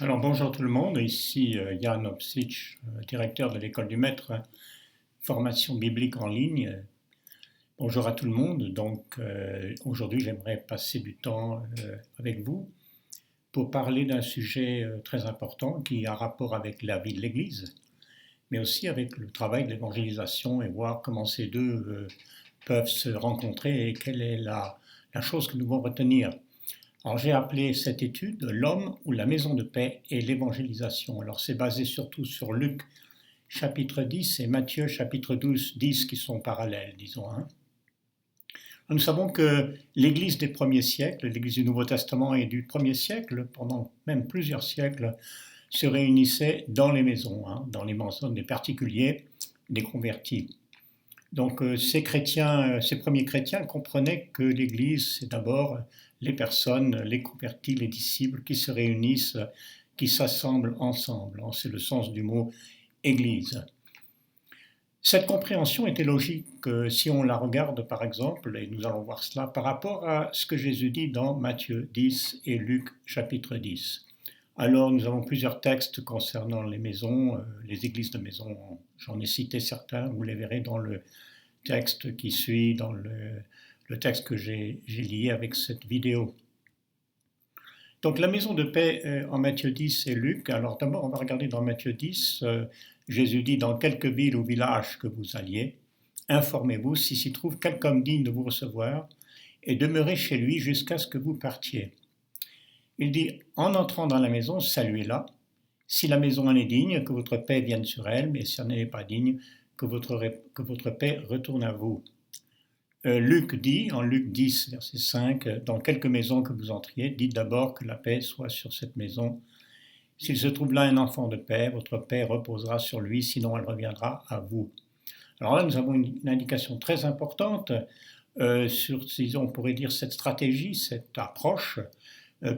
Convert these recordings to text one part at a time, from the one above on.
Alors bonjour tout le monde, ici Jan Opsic, directeur de l'école du maître, formation biblique en ligne. Bonjour à tout le monde, donc aujourd'hui j'aimerais passer du temps avec vous pour parler d'un sujet très important qui a rapport avec la vie de l'Église, mais aussi avec le travail de l'évangélisation et voir comment ces deux peuvent se rencontrer et quelle est la chose que nous devons retenir. Alors j'ai appelé cette étude L'homme ou la maison de paix et l'évangélisation. Alors c'est basé surtout sur Luc chapitre 10 et Matthieu chapitre 12, 10 qui sont parallèles, disons. Nous savons que l'Église des premiers siècles, l'Église du Nouveau Testament et du premier siècle, pendant même plusieurs siècles, se réunissait dans les maisons, dans les maisons des particuliers, des convertis. Donc ces chrétiens, ces premiers chrétiens comprenaient que l'Église, c'est d'abord les personnes, les convertis, les disciples qui se réunissent, qui s'assemblent ensemble. C'est le sens du mot Église. Cette compréhension était logique si on la regarde par exemple, et nous allons voir cela par rapport à ce que Jésus dit dans Matthieu 10 et Luc chapitre 10. Alors nous avons plusieurs textes concernant les maisons, les églises de maisons. J'en ai cité certains, vous les verrez dans le texte qui suit, dans le texte que j'ai lié avec cette vidéo. Donc la maison de paix en Matthieu 10 et Luc. Alors d'abord on va regarder dans Matthieu 10, Jésus dit dans quelque ville ou village que vous alliez, informez-vous si s'y trouve quelque homme digne de vous recevoir et demeurez chez lui jusqu'à ce que vous partiez. Il dit, en entrant dans la maison, saluez-la. Si la maison en est digne, que votre paix vienne sur elle, mais si elle n'est pas digne, que votre paix retourne à vous. Luc dit, en Luc 10, verset 5, dans quelque maison que vous entriez, dites d'abord que la paix soit sur cette maison. S'il se trouve là un enfant de paix, votre paix reposera sur lui, sinon elle reviendra à vous. Alors là, nous avons une indication très importante sur, on pourrait dire, cette stratégie, cette approche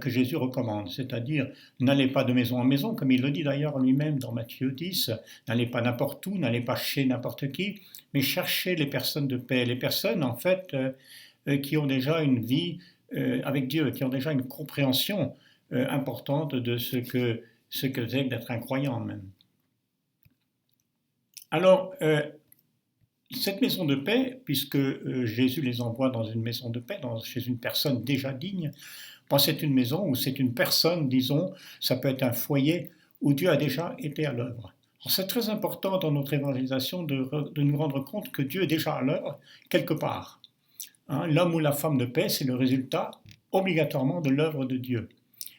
que Jésus recommande, c'est-à-dire n'allez pas de maison en maison, comme il le dit d'ailleurs lui-même dans Matthieu 10, n'allez pas n'importe où, n'allez pas chez n'importe qui, mais cherchez les personnes de paix, les personnes en fait qui ont déjà une vie avec Dieu, qui ont déjà une compréhension importante de ce que c'est d'être un croyant même. Alors, cette maison de paix, puisque Jésus les envoie dans une maison de paix, chez une personne déjà digne, c'est une maison ou c'est une personne, disons, ça peut être un foyer où Dieu a déjà été à l'œuvre. C'est très important dans notre évangélisation de nous rendre compte que Dieu est déjà à l'œuvre quelque part. L'homme ou la femme de paix, c'est le résultat obligatoirement de l'œuvre de Dieu.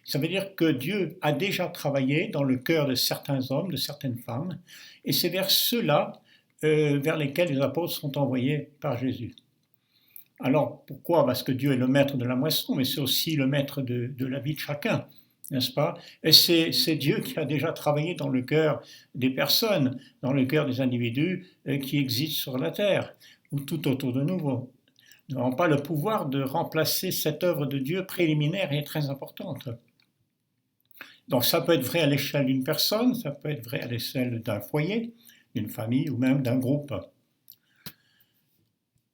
Ça veut dire que Dieu a déjà travaillé dans le cœur de certains hommes, de certaines femmes, et c'est vers ceux-là vers lesquels les apôtres sont envoyés par Jésus. Alors pourquoi? Parce que Dieu est le maître de la moisson, mais c'est aussi le maître de la vie de chacun, n'est-ce pas? Et c'est Dieu qui a déjà travaillé dans le cœur des personnes, dans le cœur des individus qui existent sur la terre, ou tout autour de nous. Nous n'avons pas le pouvoir de remplacer cette œuvre de Dieu préliminaire et très importante. Donc ça peut être vrai à l'échelle d'une personne, ça peut être vrai à l'échelle d'un foyer, d'une famille ou même d'un groupe.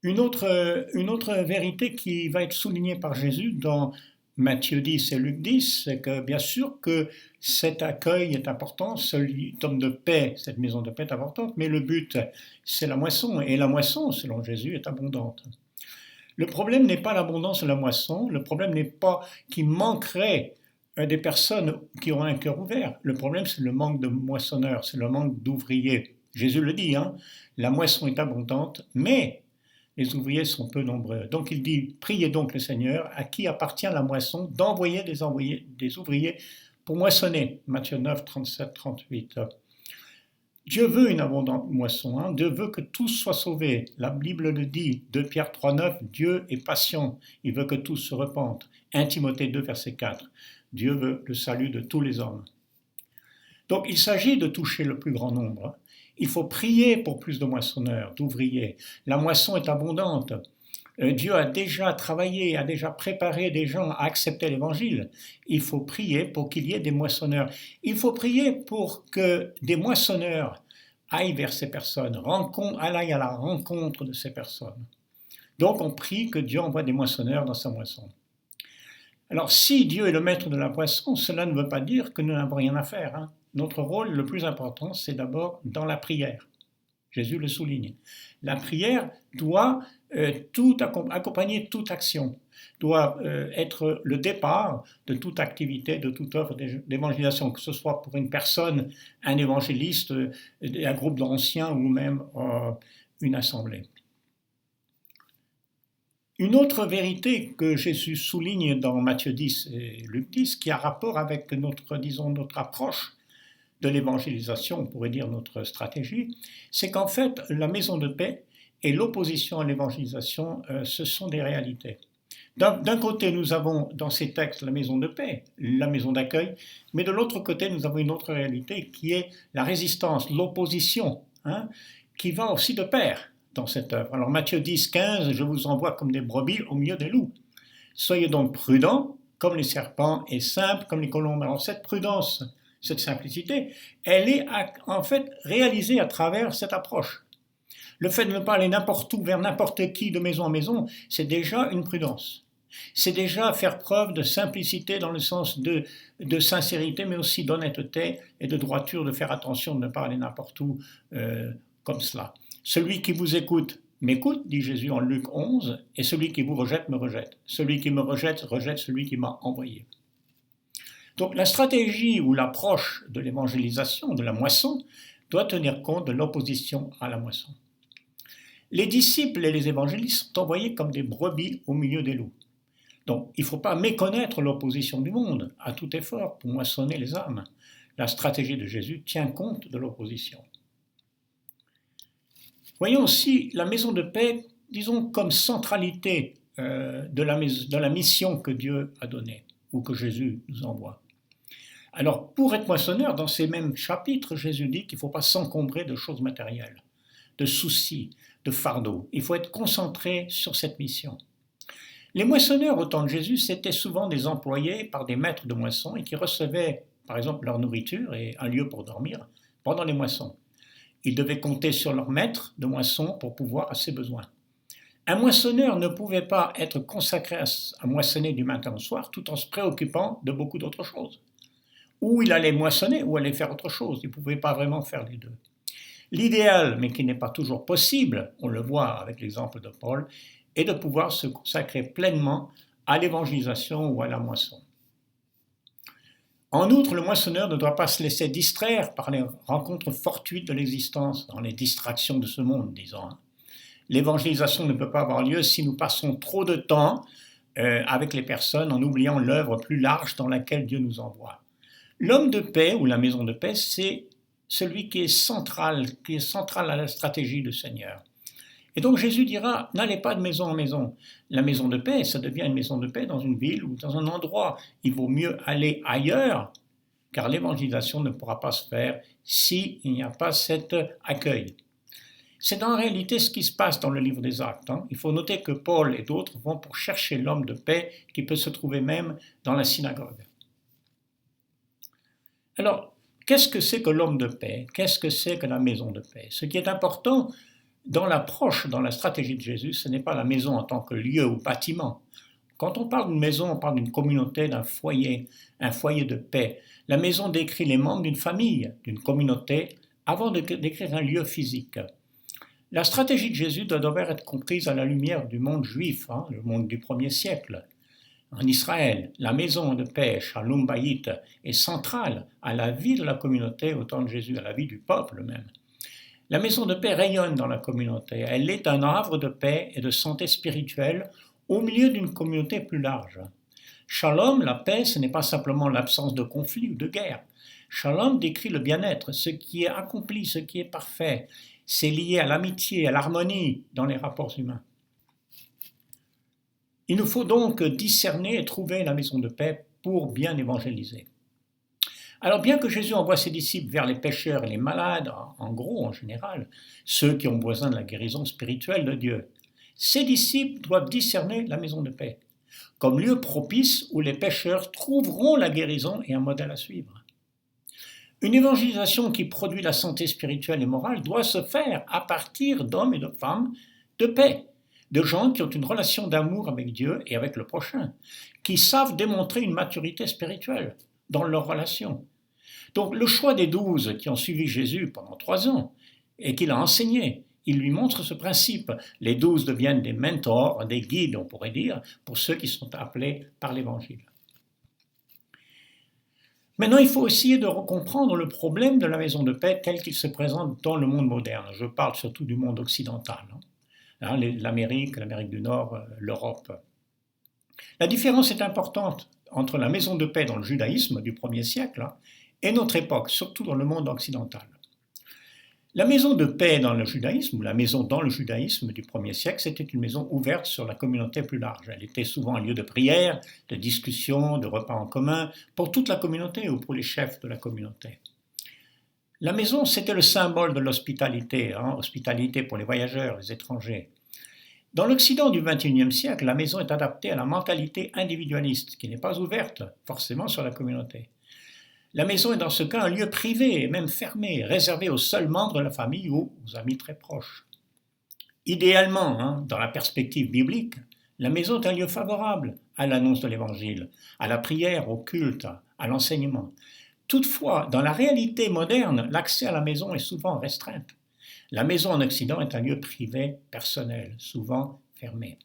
Une autre vérité qui va être soulignée par Jésus dans Matthieu 10 et Luc 10, c'est que bien sûr que cet accueil est important, cet homme de paix, cette maison de paix est importante, mais le but, c'est la moisson, et la moisson, selon Jésus, est abondante. Le problème n'est pas l'abondance de la moisson, le problème n'est pas qu'il manquerait des personnes qui ont un cœur ouvert. Le problème, c'est le manque de moissonneurs, c'est le manque d'ouvriers. Jésus le dit, la moisson est abondante, mais les ouvriers sont peu nombreux. Donc il dit, priez donc le Seigneur, à qui appartient la moisson, d'envoyer des ouvriers pour moissonner. Matthieu 9, 37, 38. Dieu veut une abondante moisson, Dieu veut que tous soient sauvés. La Bible le dit, 2 Pierre 3, 9, Dieu est patient, il veut que tous se repentent. 1 Timothée 2, verset 4, Dieu veut le salut de tous les hommes. Donc il s'agit de toucher le plus grand nombre. Il faut prier pour plus de moissonneurs, d'ouvriers. La moisson est abondante. Dieu a déjà travaillé, a déjà préparé des gens à accepter l'évangile. Il faut prier pour qu'il y ait des moissonneurs. Il faut prier pour que des moissonneurs aillent vers ces personnes, aillent à la rencontre de ces personnes. Donc on prie que Dieu envoie des moissonneurs dans sa moisson. Alors, si Dieu est le maître de la boisson, cela ne veut pas dire que nous n'avons rien à faire, hein. Notre rôle le plus important, c'est d'abord dans la prière. Jésus le souligne. La prière doit accompagner toute action, doit être le départ de toute activité, de toute œuvre d'évangélisation, que ce soit pour une personne, un évangéliste, un groupe d'anciens ou même une assemblée. Une autre vérité que Jésus souligne dans Matthieu 10 et Luc 10, qui a rapport avec notre approche de l'évangélisation, on pourrait dire notre stratégie, c'est qu'en fait, la maison de paix et l'opposition à l'évangélisation, ce sont des réalités. D'un côté, nous avons dans ces textes la maison de paix, la maison d'accueil, mais de l'autre côté, nous avons une autre réalité qui est la résistance, l'opposition, hein, qui va aussi de pair dans cette œuvre. Alors Matthieu 10, 15, je vous envoie comme des brebis au milieu des loups. Soyez donc prudents comme les serpents et simples comme les colombes. Alors cette prudence, cette simplicité, elle est en fait réalisée à travers cette approche. Le fait de ne pas aller n'importe où, vers n'importe qui, de maison en maison, c'est déjà une prudence. C'est déjà faire preuve de simplicité dans le sens de sincérité, mais aussi d'honnêteté et de droiture, de faire attention de ne pas aller n'importe où comme cela. Celui qui vous écoute m'écoute, dit Jésus en Luc 11, et celui qui vous rejette me rejette. Celui qui me rejette, rejette celui qui m'a envoyé. Donc la stratégie ou l'approche de l'évangélisation, de la moisson, doit tenir compte de l'opposition à la moisson. Les disciples et les évangélistes sont envoyés comme des brebis au milieu des loups. Donc il ne faut pas méconnaître l'opposition du monde à tout effort pour moissonner les âmes. La stratégie de Jésus tient compte de l'opposition. Voyons aussi la maison de paix, disons, comme centralité de la mission que Dieu a donnée ou que Jésus nous envoie. Alors, pour être moissonneur, dans ces mêmes chapitres, Jésus dit qu'il ne faut pas s'encombrer de choses matérielles, de soucis, de fardeaux. Il faut être concentré sur cette mission. Les moissonneurs au temps de Jésus, c'était souvent des employés par des maîtres de moisson et qui recevaient, par exemple, leur nourriture et un lieu pour dormir pendant les moissons. Ils devaient compter sur leur maître de moisson pour pouvoir à ses besoins. Un moissonneur ne pouvait pas être consacré à moissonner du matin au soir tout en se préoccupant de beaucoup d'autres choses. Ou il allait moissonner ou allait faire autre chose. Il ne pouvait pas vraiment faire les deux. L'idéal, mais qui n'est pas toujours possible, on le voit avec l'exemple de Paul, est de pouvoir se consacrer pleinement à l'évangélisation ou à la moisson. En outre, le moissonneur ne doit pas se laisser distraire par les rencontres fortuites de l'existence, dans les distractions de ce monde, disons. L'évangélisation ne peut pas avoir lieu si nous passons trop de temps avec les personnes en oubliant l'œuvre plus large dans laquelle Dieu nous envoie. L'homme de paix ou la maison de paix, c'est celui qui est central à la stratégie du Seigneur. Et donc Jésus dira, n'allez pas de maison en maison. La maison de paix, ça devient une maison de paix dans une ville ou dans un endroit. Il vaut mieux aller ailleurs, car l'évangélisation ne pourra pas se faire s'il n'y a pas cet accueil. C'est en réalité ce qui se passe dans le livre des Actes. Il faut noter que Paul et d'autres vont pour chercher l'homme de paix qui peut se trouver même dans la synagogue. Alors, qu'est-ce que c'est que l'homme de paix? Qu'est-ce que c'est que la maison de paix? Ce qui est important dans l'approche, dans la stratégie de Jésus, ce n'est pas la maison en tant que lieu ou bâtiment. Quand on parle d'une maison, on parle d'une communauté, d'un foyer, un foyer de paix. La maison décrit les membres d'une famille, d'une communauté, avant de décrire un lieu physique. La stratégie de Jésus doit d'abord être comprise à la lumière du monde juif, le monde du 1er siècle. En Israël, la maison de paix, Shalom Bayit, est centrale à la vie de la communauté au temps de Jésus, à la vie du peuple même. La maison de paix rayonne dans la communauté. Elle est un havre de paix et de santé spirituelle au milieu d'une communauté plus large. Shalom, la paix, ce n'est pas simplement l'absence de conflit ou de guerre. Shalom décrit le bien-être, ce qui est accompli, ce qui est parfait. C'est lié à l'amitié, à l'harmonie dans les rapports humains. Il nous faut donc discerner et trouver la maison de paix pour bien évangéliser. Alors bien que Jésus envoie ses disciples vers les pécheurs et les malades, en gros en général, ceux qui ont besoin de la guérison spirituelle de Dieu, ses disciples doivent discerner la maison de paix comme lieu propice où les pécheurs trouveront la guérison et un modèle à suivre. Une évangélisation qui produit la santé spirituelle et morale doit se faire à partir d'hommes et de femmes de paix, de gens qui ont une relation d'amour avec Dieu et avec le prochain, qui savent démontrer une maturité spirituelle dans leur relation. Donc le choix des 12 qui ont suivi Jésus pendant 3 ans et qu'il a enseigné, il lui montre ce principe. Les 12 deviennent des mentors, des guides, on pourrait dire, pour ceux qui sont appelés par l'Évangile. Maintenant, il faut essayer de comprendre le problème de la maison de paix tel qu'il se présente dans le monde moderne. Je parle surtout du monde occidental, l'Amérique du Nord, l'Europe. La différence est importante entre la maison de paix dans le judaïsme du 1er siècle et notre époque, surtout dans le monde occidental. La maison de paix dans le judaïsme, ou la maison dans le judaïsme du 1er siècle, c'était une maison ouverte sur la communauté plus large. Elle était souvent un lieu de prière, de discussion, de repas en commun, pour toute la communauté ou pour les chefs de la communauté. La maison, c'était le symbole de l'hospitalité, hospitalité pour les voyageurs, les étrangers. Dans l'Occident du XXIe siècle, la maison est adaptée à la mentalité individualiste, qui n'est pas ouverte forcément sur la communauté. La maison est dans ce cas un lieu privé et même fermé, réservé aux seuls membres de la famille ou aux amis très proches. Idéalement, dans la perspective biblique, la maison est un lieu favorable à l'annonce de l'Évangile, à la prière, au culte, à l'enseignement. Toutefois, dans la réalité moderne, l'accès à la maison est souvent restreint. La maison en Occident est un lieu privé, personnel, souvent fermé.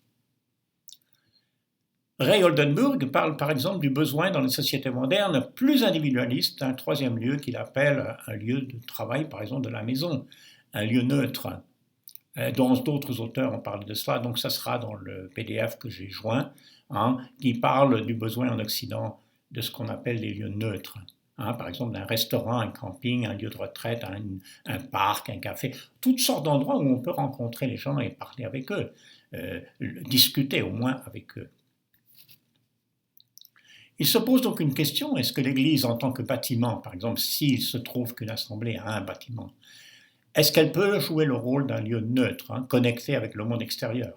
Ray Oldenburg parle par exemple du besoin dans les sociétés modernes plus individualistes d'un troisième lieu qu'il appelle un lieu de travail, par exemple de la maison, un lieu neutre. Dont d'autres auteurs ont parlé de cela, donc ça sera dans le PDF que j'ai joint, qui parle du besoin en Occident de ce qu'on appelle les lieux neutres. Par exemple d'un restaurant, un camping, un lieu de retraite, un parc, un café, toutes sortes d'endroits où on peut rencontrer les gens et parler avec eux, discuter au moins avec eux. Il se pose donc une question, est-ce que l'Église en tant que bâtiment, par exemple s'il se trouve qu'une assemblée a un bâtiment, est-ce qu'elle peut jouer le rôle d'un lieu neutre, connecté avec le monde extérieur?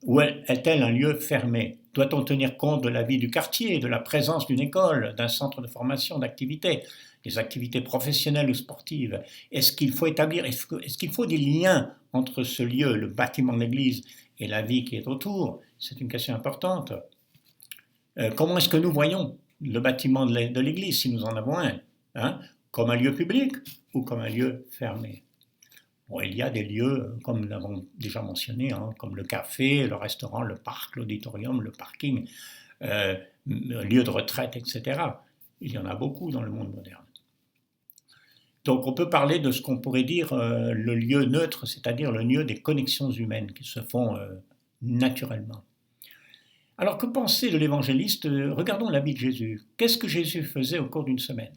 Ou est-elle un lieu fermé? Doit-on tenir compte de la vie du quartier, de la présence d'une école, d'un centre de formation, d'activités, des activités professionnelles ou sportives? Est-ce qu'il faut des liens entre ce lieu, le bâtiment de l'Église, et la vie qui est autour? C'est une question importante. Comment est-ce que nous voyons le bâtiment de l'Église, si nous en avons un, comme un lieu public ou comme un lieu fermé? Bon, il y a des lieux, comme nous l'avons déjà mentionné, comme le café, le restaurant, le parc, l'auditorium, le parking, le lieu de retraite, etc. Il y en a beaucoup dans le monde moderne. Donc on peut parler de ce qu'on pourrait dire le lieu neutre, c'est-à-dire le lieu des connexions humaines qui se font naturellement. Alors que penser de l'évangéliste? Regardons la vie de Jésus. Qu'est-ce que Jésus faisait au cours d'une semaine?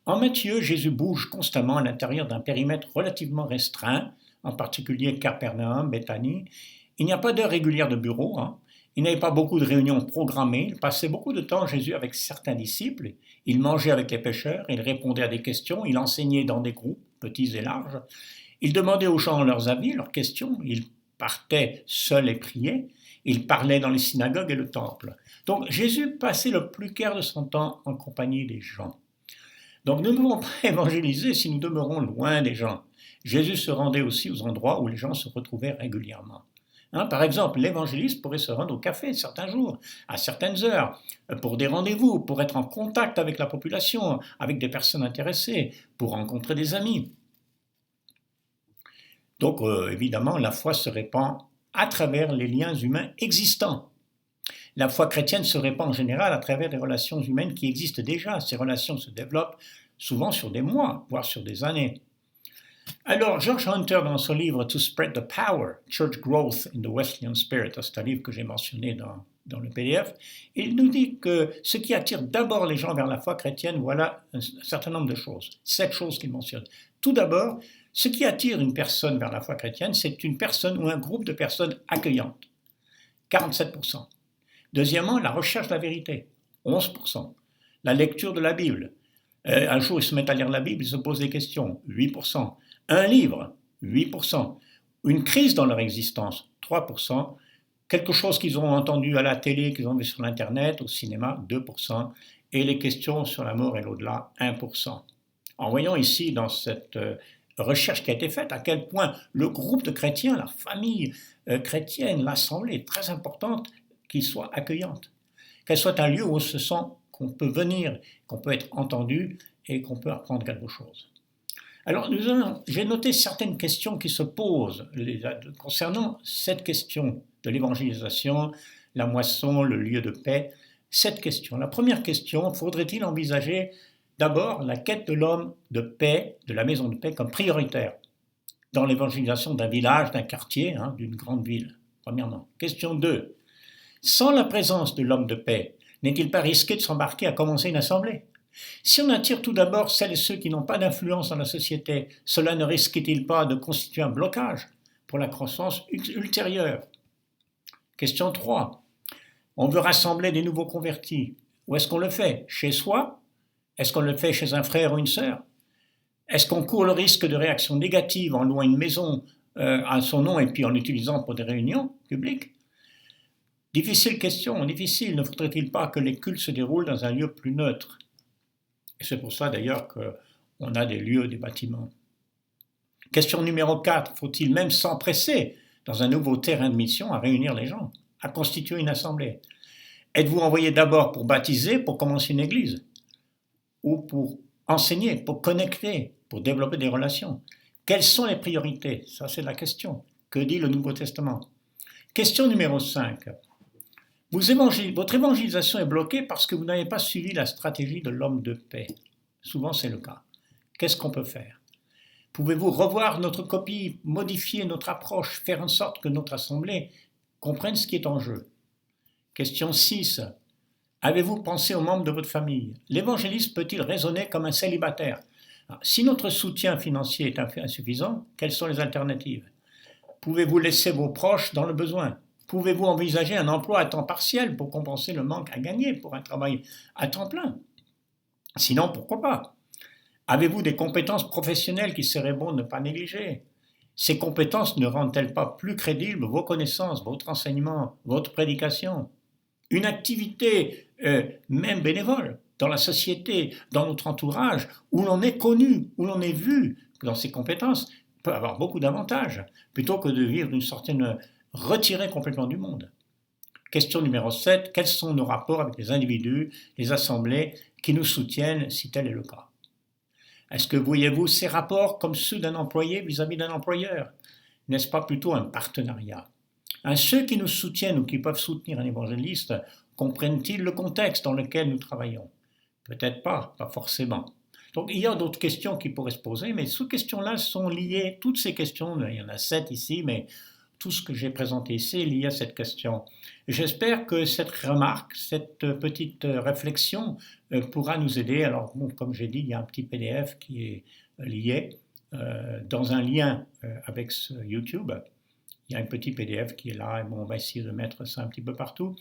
En Matthieu, Jésus bouge constamment à l'intérieur d'un périmètre relativement restreint, en particulier Capernaum, Béthanie. Il n'y a pas d'heure régulière de bureau, il n'y avait pas beaucoup de réunions programmées, il passait beaucoup de temps Jésus avec certains disciples, il mangeait avec les pêcheurs, il répondait à des questions, il enseignait dans des groupes, petits et larges, il demandait aux gens leurs avis, leurs questions, il partait seul et priait, il parlait dans les synagogues et le temple. Donc Jésus passait le plus clair de son temps en compagnie des gens. Donc nous ne pouvons pas évangéliser si nous demeurons loin des gens. Jésus se rendait aussi aux endroits où les gens se retrouvaient régulièrement. Par exemple, l'évangéliste pourrait se rendre au café certains jours, à certaines heures, pour des rendez-vous, pour être en contact avec la population, avec des personnes intéressées, pour rencontrer des amis. Donc évidemment, la foi se répand à travers les liens humains existants. La foi chrétienne se répand en général à travers des relations humaines qui existent déjà. Ces relations se développent souvent sur des mois, voire sur des années. Alors, George Hunter, dans son livre To Spread the Power, Church Growth in the Wesleyan Spirit, c'est un livre que j'ai mentionné dans le PDF, il nous dit que ce qui attire d'abord les gens vers la foi chrétienne, voilà un certain nombre de choses, 7 choses qu'il mentionne. Tout d'abord, ce qui attire une personne vers la foi chrétienne, c'est une personne ou un groupe de personnes accueillantes, 47%. Deuxièmement, la recherche de la vérité, 11%. La lecture de la Bible. Un jour, ils se mettent à lire la Bible, ils se posent des questions, 8%. Un livre, 8%. Une crise dans leur existence, 3%. Quelque chose qu'ils ont entendu à la télé, qu'ils ont vu sur l'Internet, au cinéma, 2%. Et les questions sur la mort et l'au-delà, 1%. En voyant ici, dans cette recherche qui a été faite, à quel point le groupe de chrétiens, la famille chrétienne, l'assemblée est très importante, qu'il soit accueillante, qu'elle soit un lieu où on se sent qu'on peut venir, qu'on peut être entendu et qu'on peut apprendre quelque chose. Alors, j'ai noté certaines questions qui se posent concernant cette question de l'évangélisation, la moisson, le lieu de paix. Cette question, la première question, faudrait-il envisager d'abord la quête de l'homme de paix, de la maison de paix, comme prioritaire dans l'évangélisation d'un village, d'un quartier, d'une grande ville, premièrement. Question 2. Sans la présence de l'homme de paix, n'est-il pas risqué de s'embarquer à commencer une assemblée ? Si on attire tout d'abord celles et ceux qui n'ont pas d'influence dans la société, cela ne risque-t-il pas de constituer un blocage pour la croissance ultérieure ? Question 3. On veut rassembler des nouveaux convertis. Où est-ce qu'on le fait ? Chez soi ? Est-ce qu'on le fait chez un frère ou une sœur ? Est-ce qu'on court le risque de réactions négatives en louant une maison à son nom et puis en l'utilisant pour des réunions publiques ? Difficile question, difficile. Ne faudrait-il pas que les cultes se déroulent dans un lieu plus neutre ? Et c'est pour ça d'ailleurs qu'on a des lieux, des bâtiments. Question numéro 4. Faut-il même s'empresser dans un nouveau terrain de mission à réunir les gens, à constituer une assemblée ? Êtes-vous envoyé d'abord pour baptiser, pour commencer une église ? Ou pour enseigner, pour connecter, pour développer des relations ? Quelles sont les priorités ? Ça, c'est la question. Que dit le Nouveau Testament ? Question numéro 5. Votre évangélisation est bloquée parce que vous n'avez pas suivi la stratégie de l'homme de paix. Souvent, c'est le cas. Qu'est-ce qu'on peut faire ? Pouvez-vous revoir notre copie, modifier notre approche, faire en sorte que notre assemblée comprenne ce qui est en jeu ? Question 6. Avez-vous pensé aux membres de votre famille ? L'évangéliste peut-il raisonner comme un célibataire ? Alors, si notre soutien financier est insuffisant, quelles sont les alternatives ? Pouvez-vous laisser vos proches dans le besoin ? Pouvez-vous envisager un emploi à temps partiel pour compenser le manque à gagner pour un travail à temps plein ? Sinon, pourquoi pas ? Avez-vous des compétences professionnelles qu'il serait bon de ne pas négliger ? Ces compétences ne rendent-elles pas plus crédibles vos connaissances, votre enseignement, votre prédication ? Une activité, même bénévole, dans la société, dans notre entourage, où l'on est connu, où l'on est vu dans ses compétences, peut avoir beaucoup d'avantages, plutôt que de vivre d'une certaine retiré complètement du monde. Question numéro 7. Quels sont nos rapports avec les individus, les assemblées qui nous soutiennent si tel est le cas ? Est-ce que voyez-vous ces rapports comme ceux d'un employé vis-à-vis d'un employeur ? N'est-ce pas plutôt un partenariat ? Ceux qui nous soutiennent ou qui peuvent soutenir un évangéliste, comprennent-ils le contexte dans lequel nous travaillons ? Peut-être pas, pas forcément. Donc il y a d'autres questions qui pourraient se poser, mais ces questions-là sont liées, toutes ces questions, il y en a 7 ici, mais tout ce que j'ai présenté ici est lié à cette question. J'espère que cette remarque, cette petite réflexion pourra nous aider. Alors, bon, comme j'ai dit, il y a un petit PDF qui est lié dans un lien avec ce YouTube. Il y a un petit PDF qui est là, et bon, on va essayer de mettre ça un petit peu partout.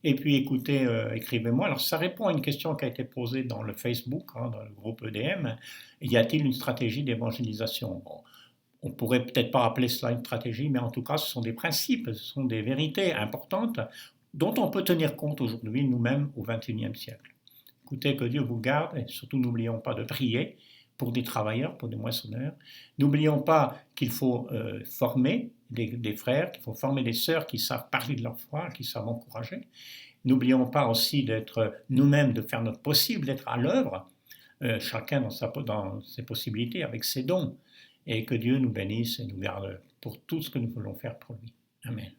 Et puis, écoutez, écrivez-moi. Alors, ça répond à une question qui a été posée dans le Facebook, dans le groupe EDM. Y a-t-il une stratégie d'évangélisation ? Bon, on ne pourrait peut-être pas appeler cela une stratégie, mais en tout cas, ce sont des principes, ce sont des vérités importantes dont on peut tenir compte aujourd'hui, nous-mêmes, au XXIe siècle. Écoutez, que Dieu vous garde, et surtout n'oublions pas de prier pour des travailleurs, pour des moissonneurs. N'oublions pas qu'il faut former des frères, qu'il faut former des sœurs qui savent parler de leur foi, qui savent encourager. N'oublions pas aussi d'être nous-mêmes, de faire notre possible, d'être à l'œuvre, chacun dans ses possibilités, avec ses dons. Et que Dieu nous bénisse et nous garde pour tout ce que nous voulons faire pour lui. Amen.